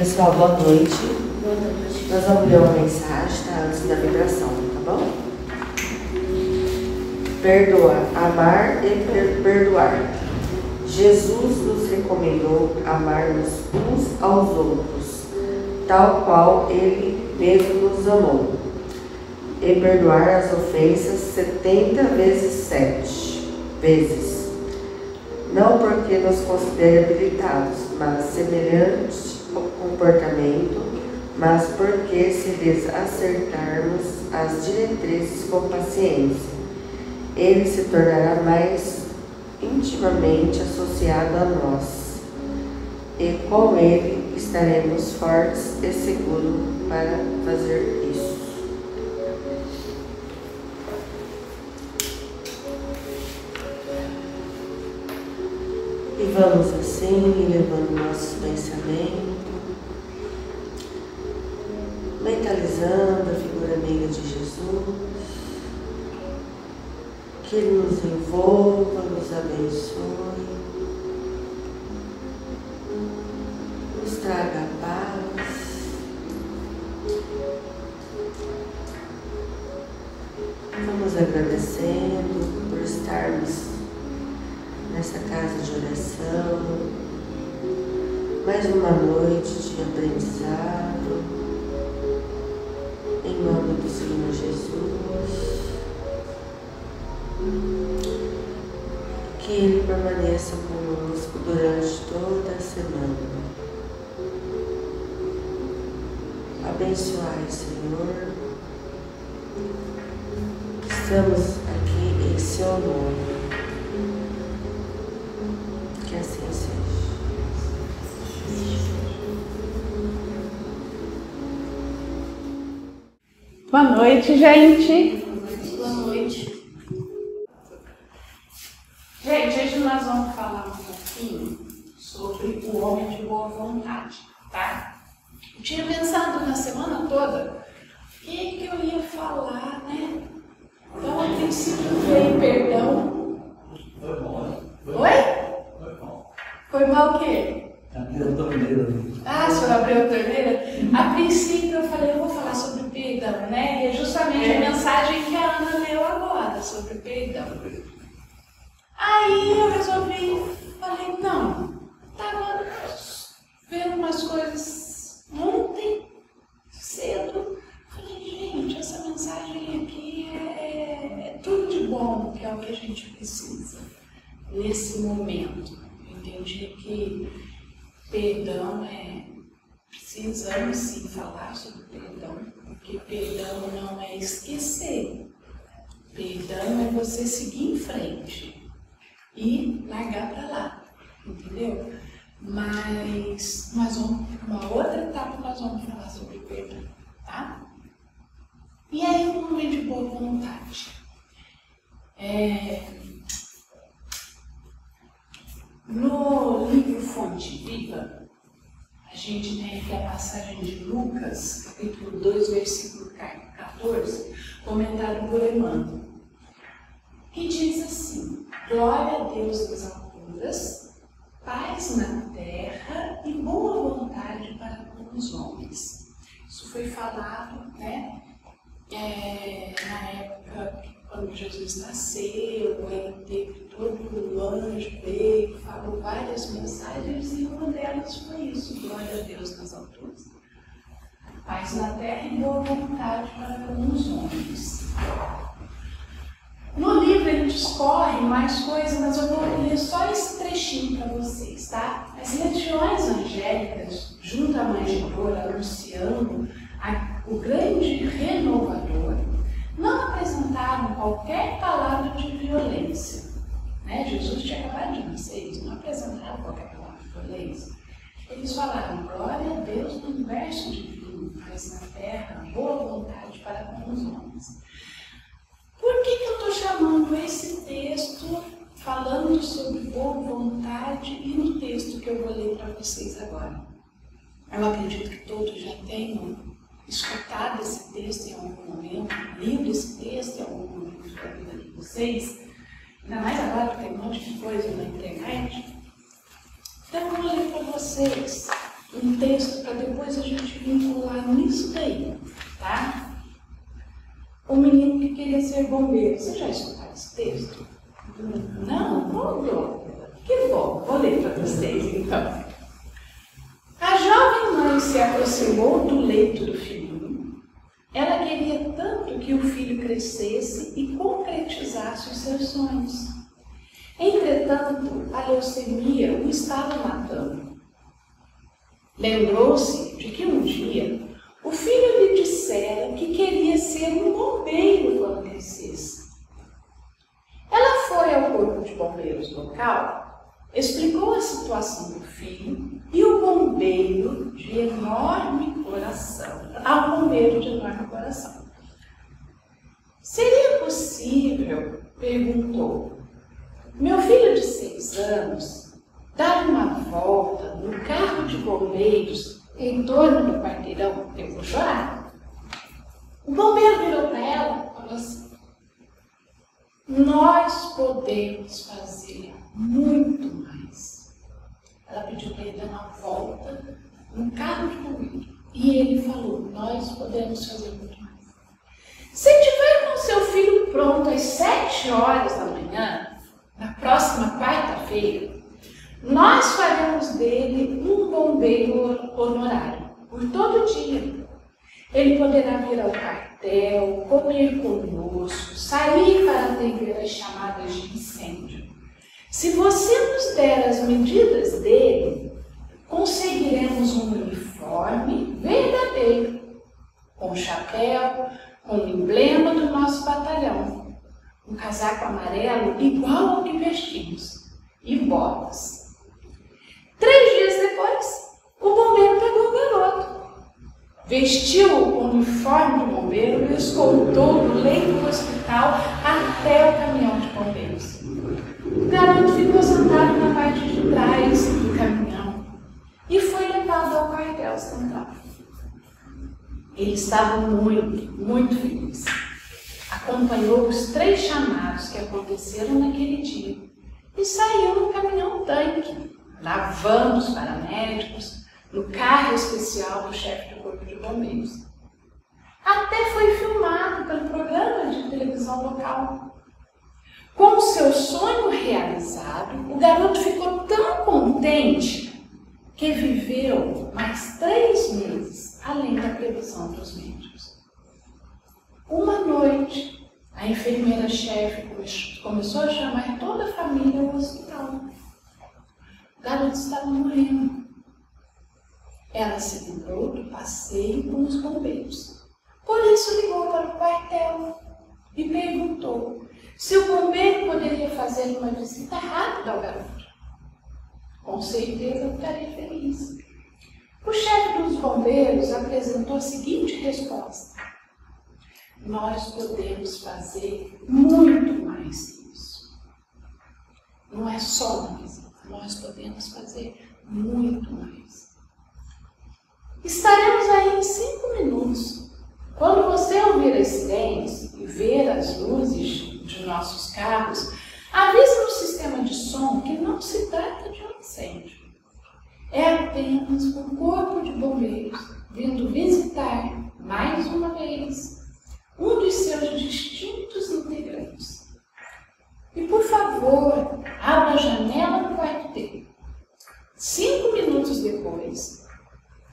Pessoal, boa noite. Boa noite. Nós vamos ler uma mensagem, tá? Antes da vibração, tá bom? Perdoar, amar e perdoar. Jesus nos recomendou amarmos uns aos outros, tal qual Ele mesmo nos amou, e perdoar as ofensas 70 vezes 7 vezes. Não porque nos considere habilitados, mas semelhante ao comportamento, mas porque se lhes acertarmos as diretrizes com paciência, ele se tornará mais intimamente associado a nós, e com ele estaremos fortes e seguros para fazer isso. E vamos assim, levando nossos pensamentos, mentalizando a figura amiga de Jesus, que Ele nos envolva, nos abençoe, nos traga paz. Vamos agradecendo por estarmos nessa casa de oração, mais uma noite de aprendizado, em nome do Senhor Jesus. Que Ele permaneça conosco durante toda a semana. Abençoai, Senhor. Estamos aqui em Seu nome. Que assim seja. Boa noite, gente. Boa noite. Gente, hoje nós vamos falar um pouquinho sobre o homem de boa vontade, tá? Eu tinha pensado na semana toda o que eu ia falar, né? Então, a princípio veio perdão. Foi bom. Oi? Foi bom. Foi mal o quê? Abriu a torneira. Ah, o senhor abriu a torneira? A princípio eu falei, eu vou falar sobre perdão, né? E é justamente a mensagem que a Ana leu agora, sobre perdão. Aí eu resolvi, falei, não, estava vendo umas coisas ontem, cedo, falei, gente, essa mensagem aqui é tudo de bom, que é o que a gente precisa nesse momento. Eu entendi que perdão precisamos sim falar sobre perdão, porque perdão não é esquecer, perdão é você seguir em frente e largar para lá, entendeu? Mas nós vamos, uma outra etapa, nós vamos falar sobre perdão, tá? E aí, um homem de boa vontade. No livro Fonte Viva, a gente tem aqui a passagem de Lucas, capítulo 2, versículo 14, comentado por Emmanuel, que diz assim: glória a Deus nas alturas, paz na terra e boa vontade para com os homens. Isso foi falado, né, na época quando Jesus nasceu, ele teve todo o anjo, veio, falou várias mensagens e uma delas foi isso: glória a Deus nas alturas, paz na terra e boa vontade para com os homens. No livro ele discorre mais coisas, mas eu vou ler só esse trechinho para vocês, tá? As legiões angélicas, junto à manjedoura, anunciando o grande renovador, não apresentaram qualquer palavra de violência, né? Jesus tinha acabado de nascer, eles não apresentaram qualquer palavra de violência. Eles falaram, glória a Deus no universo divino, paz na terra, boa vontade para com os homens. Por que eu estou chamando esse texto, falando sobre boa vontade, e no texto que eu vou ler para vocês agora? Eu acredito que todos já tenham escutado esse texto em algum momento, lido esse texto em algum momento da vida de vocês, ainda mais agora que tem um monte de coisa na internet. Então eu vou ler para vocês um texto para depois a gente vincular nisso daí, tá? O menino que queria ser bombeiro. Você já escutou esse texto? Não? Não. Que bom. Vou ler para vocês, então. A jovem mãe se aproximou do leito do filhinho. Ela queria tanto que o filho crescesse e concretizasse os seus sonhos. Entretanto, a leucemia o estava matando. Lembrou-se de que um dia o filho lhe dissera que queria ser um bombeiro quando crescesse. Ela foi ao corpo de bombeiros local, explicou a situação do filho e o bombeiro de enorme coração. Seria possível, perguntou, meu filho de 6 anos dar uma volta no carro de bombeiros em torno do quarteirão? Eu vou chorar. O bombeiro virou para ela e falou assim, nós podemos fazer muito mais. Ela pediu para ele dar uma volta no carro de bombeiro. E ele falou, nós podemos fazer muito mais. Se tiver com seu filho pronto às 7 horas da manhã, na próxima quarta-feira, nós faremos dele um bombeiro honorário por todo dia. Ele poderá vir ao quartel, comer conosco, sair para atender as chamadas de incêndio. Se você nos der as medidas dele, conseguiremos um uniforme verdadeiro, com chapéu, com o emblema do nosso batalhão, um casaco amarelo igual ao que vestimos e botas. 3 dias depois, o bombeiro pegou o garoto, vestiu o uniforme de bombeiro e o escoltou do leito do hospital até o caminhão de bombeiros. O garoto ficou sentado na parte de trás do caminhão e foi levado ao quartel central. Ele estava muito feliz. Acompanhou os 3 chamados que aconteceram naquele dia e saiu no caminhão-tanque, lavando os paramédicos, no carro especial do chefe do corpo de bombeiros. Até foi filmado pelo programa de televisão local. Com o seu sonho realizado, o garoto ficou tão contente que viveu mais 3 meses, além da previsão dos médicos. Uma noite, a enfermeira-chefe começou a chamar toda a família ao hospital. O garoto estava morrendo. Ela se lembrou do passeio com os bombeiros. Por isso ligou para o quartel e perguntou se o bombeiro poderia fazer uma visita rápida ao garoto. Com certeza ficaria feliz. O chefe dos bombeiros apresentou a seguinte resposta: nós podemos fazer muito mais que isso. Não é só uma visita, nós podemos fazer muito mais. Estaremos aí em 5 minutos. Quando você ouvir as sirenes e ver as luzes de nossos carros, avise no sistema de som que não se trata de um incêndio. É apenas um corpo de bombeiros vindo visitar, mais uma vez, um dos seus distintos integrantes. E, por favor, abra a janela do quarto dele. 5 minutos depois,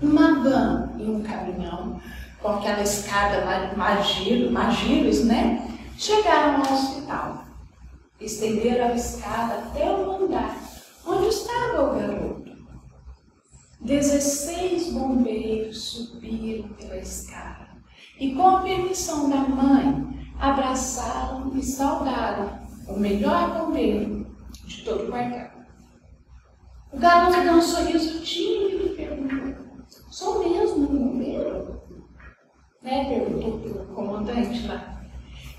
uma van e um caminhão, com aquela escada Magiros, né? Chegaram ao hospital. Estenderam a escada até o andar onde estava o garoto. 16 bombeiros subiram pela escada e, com a permissão da mãe, abraçaram e saudaram o melhor bombeiro de todo o quartel. O garoto deu um sorriso tímido e perguntou: sou mesmo um bombeiro? Perguntou pelo comandante lá.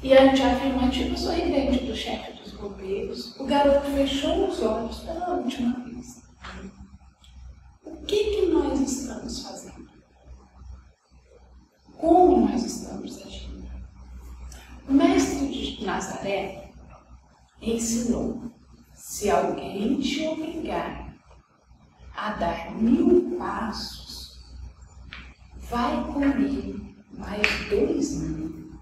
E ante a afirmativa sorridente do chefe dos bombeiros, o garoto fechou os olhos pela última vez. O que nós estamos fazendo? Como nós estamos agindo? O mestre de Nazaré ensinou: se alguém te obrigar a dar 1000 passos, vai comer mais 2000.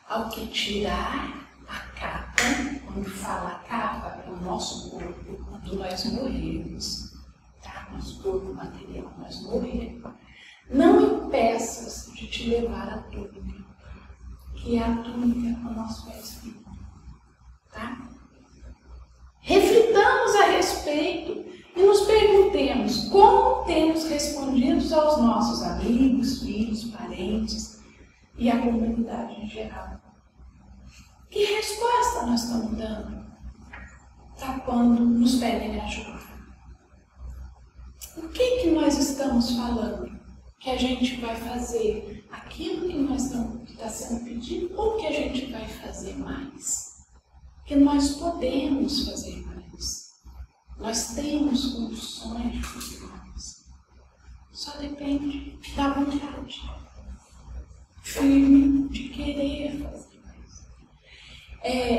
Ao que tirar a capa, quando fala capa, é o nosso corpo, quando nós morrermos, tá? Nosso corpo material, nós morrermos. Não impeças de te levar a túnica, que é a túnica ao nosso espírito, tá? Reflitamos a respeito e nos perguntemos como temos respondido aos nossos amigos, filhos, parentes e à comunidade em geral. Que resposta nós estamos dando para quando nos pedem ajuda? O que nós estamos falando? Que a gente vai fazer aquilo que está sendo pedido ou que a gente vai fazer mais? Que nós podemos fazer mais. Nós temos condições de fazer mais. Só depende da vontade firme de querer fazer mais.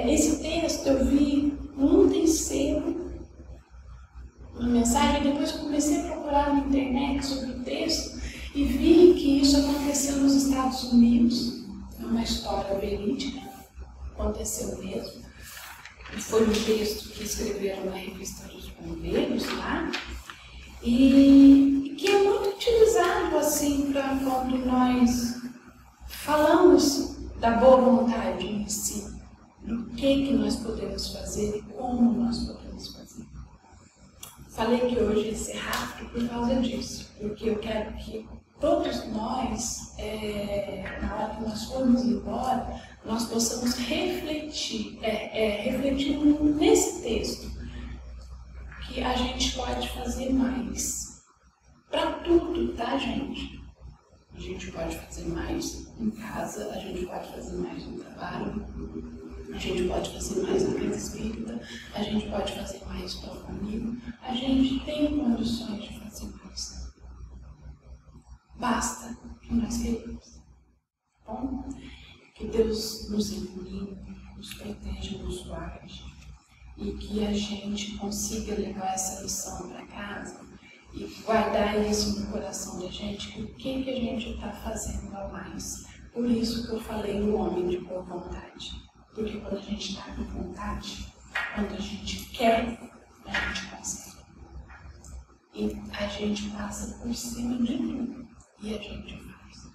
Esse texto eu vi ontem cedo, uma mensagem, depois comecei a procurar na internet sobre o texto e vi que isso aconteceu nos Estados Unidos. É uma história verídica, aconteceu mesmo. Foi um texto que escreveram na revista dos Bombeiros lá, e que é muito utilizado assim para quando nós falamos da boa vontade em si, do que nós podemos fazer e como nós podemos fazer. Falei que hoje ia ser rápido por causa disso, porque eu quero que todos nós, na hora que nós formos embora, nós possamos refletir, refletindo nesse texto, que a gente pode fazer mais. Para tudo, tá, gente? A gente pode fazer mais em casa, a gente pode fazer mais no trabalho, a gente pode fazer mais na casa espírita, a gente pode fazer mais para o amigo, a gente tem condições de fazer mais. Basta que nós queremos. Bom? Que Deus nos ilumine, nos proteja, nos guarde e que a gente consiga levar essa lição para casa e guardar isso no coração da gente, o que a gente está fazendo a mais. Por isso que eu falei no homem de boa vontade, porque quando a gente está com vontade, quando a gente quer, a gente consegue. E a gente passa por cima de tudo e a gente faz.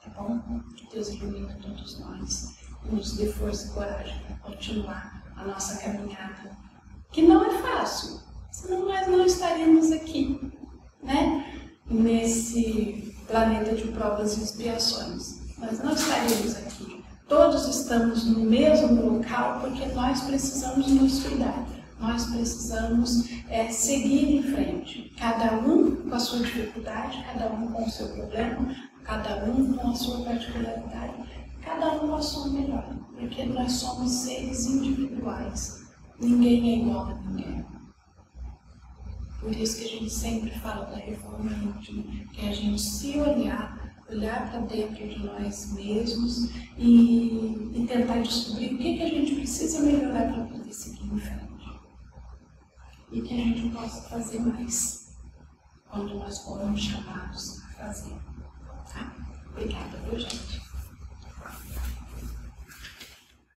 Tá bom? Que Deus ilumine todos nós e nos dê força e coragem para continuar a nossa caminhada, que não é fácil, senão nós não estaríamos aqui, né? Nesse planeta de provas e expiações. Nós não estaríamos aqui. Todos estamos no mesmo local porque nós precisamos nos cuidar. Nós precisamos seguir em frente. Cada um com a sua dificuldade, cada um com o seu problema, cada um com a sua particularidade, cada um com a sua melhor. Porque nós somos seres individuais. Ninguém é igual a ninguém. Por isso que a gente sempre fala da reforma íntima, que é a gente se olhar para dentro de nós mesmos e tentar descobrir o que a gente precisa melhorar para poder seguir em frente. E que a gente possa fazer mais quando nós formos chamados a fazer. Tá? Obrigada, viu, gente?